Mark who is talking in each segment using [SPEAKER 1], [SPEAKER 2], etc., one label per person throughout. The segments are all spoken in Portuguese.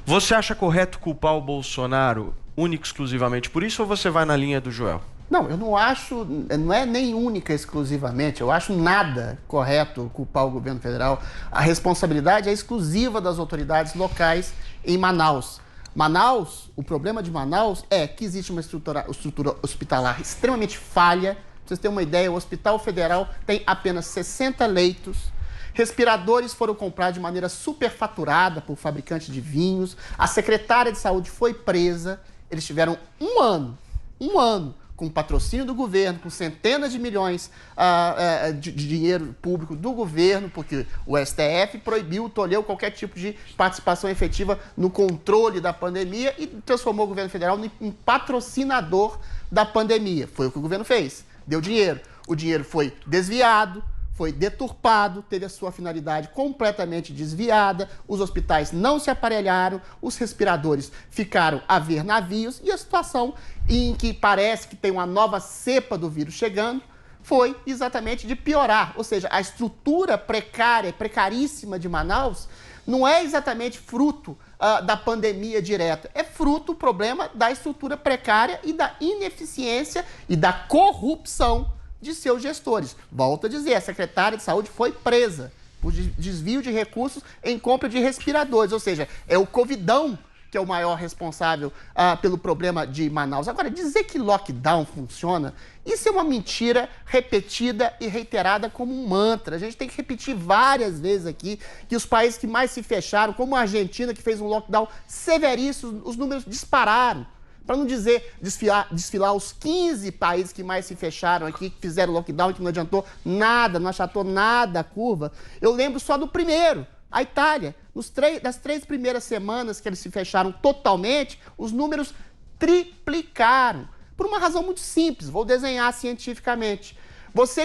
[SPEAKER 1] Você acha correto culpar o Bolsonaro única e exclusivamente por isso ou você vai na linha do Joel?
[SPEAKER 2] Não, eu não acho, não é nem única exclusivamente, eu acho nada correto culpar o governo federal. A responsabilidade é exclusiva das autoridades locais em Manaus. Manaus, o problema de Manaus é que existe uma estrutura hospitalar extremamente falha. Pra vocês terem uma ideia, o Hospital Federal tem apenas 60 leitos. Respiradores foram comprados de maneira superfaturada por fabricante de vinhos. A secretária de saúde foi presa. Eles tiveram um ano, com patrocínio do governo, com centenas de milhões de dinheiro público do governo, porque o STF proibiu, tolheu qualquer tipo de participação efetiva no controle da pandemia e transformou o governo federal em patrocinador da pandemia. Foi o que o governo fez, deu dinheiro. O dinheiro foi desviado, foi deturpado, teve a sua finalidade completamente desviada, os hospitais não se aparelharam, os respiradores ficaram a ver navios e a situação em que parece que tem uma nova cepa do vírus chegando foi exatamente de piorar. Ou seja, a estrutura precária, precaríssima de Manaus não é exatamente fruto da pandemia direta, é fruto do problema da estrutura precária e da ineficiência e da corrupção de seus gestores. Volto a dizer, a secretária de saúde foi presa por desvio de recursos em compra de respiradores, ou seja, é o Covidão que é o maior responsável pelo problema de Manaus. Agora, dizer que lockdown funciona, isso é uma mentira repetida e reiterada como um mantra. A gente tem que repetir várias vezes aqui que os países que mais se fecharam, como a Argentina, que fez um lockdown severíssimo, os números dispararam. Para não dizer desfilar os 15 países que mais se fecharam aqui, que fizeram lockdown e que não adiantou nada, não achatou nada a curva. Eu lembro só do primeiro, a Itália. Das 3 primeiras semanas que eles se fecharam totalmente, os números triplicaram. Por uma razão muito simples, vou desenhar cientificamente.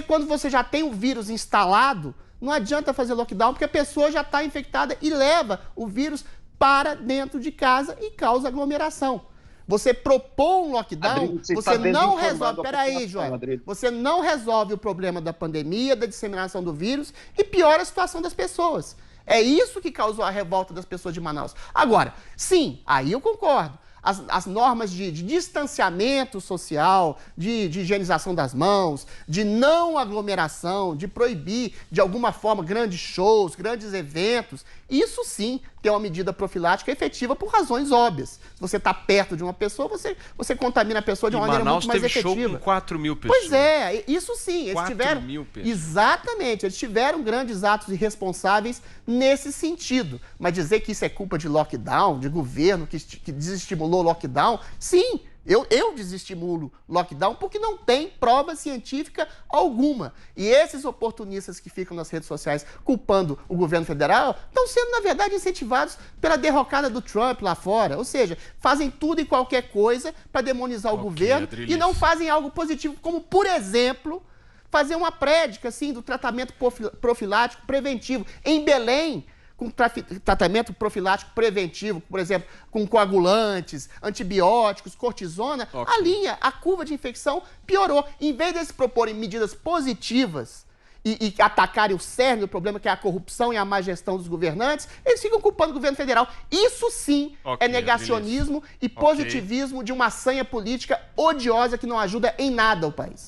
[SPEAKER 2] Quando você já tem o vírus instalado, não adianta fazer lockdown, porque a pessoa já está infectada e leva o vírus para dentro de casa e causa aglomeração. Você propõe um lockdown, você não resolve. Peraí, Joel. Você não resolve o problema da pandemia, da disseminação do vírus e piora a situação das pessoas. É isso que causou a revolta das pessoas de Manaus. Agora, sim, aí eu concordo. As normas de distanciamento social, de higienização das mãos, de não aglomeração, de proibir, de alguma forma, grandes shows, grandes eventos, isso sim tem uma medida profilática efetiva por razões óbvias. Se você está perto de uma pessoa, você contamina a pessoa de uma maneira muito mais efetiva.
[SPEAKER 1] Show com 4 mil pessoas.
[SPEAKER 2] Pois é, isso sim. Eles
[SPEAKER 1] 4 mil pessoas.
[SPEAKER 2] Exatamente, eles tiveram grandes atos irresponsáveis nesse sentido. Mas dizer que isso é culpa de lockdown, de governo que desestimulou o lockdown, sim. Eu desestimulo lockdown porque não tem prova científica alguma. E esses oportunistas que ficam nas redes sociais culpando o governo federal estão sendo, na verdade, incentivados pela derrocada do Trump lá fora. Ou seja, fazem tudo e qualquer coisa para demonizar o governo e não fazem algo positivo, como, por exemplo, fazer uma prédica assim, do tratamento profilático preventivo. Em Belém, com tratamento profilático preventivo, por exemplo, com coagulantes, antibióticos, cortisona, a curva de infecção piorou. Em vez de eles proporem medidas positivas e atacarem o cerne do problema, que é a corrupção e a má gestão dos governantes, eles ficam culpando o governo federal. Isso sim é negacionismo e positivismo de uma sanha política odiosa que não ajuda em nada o país.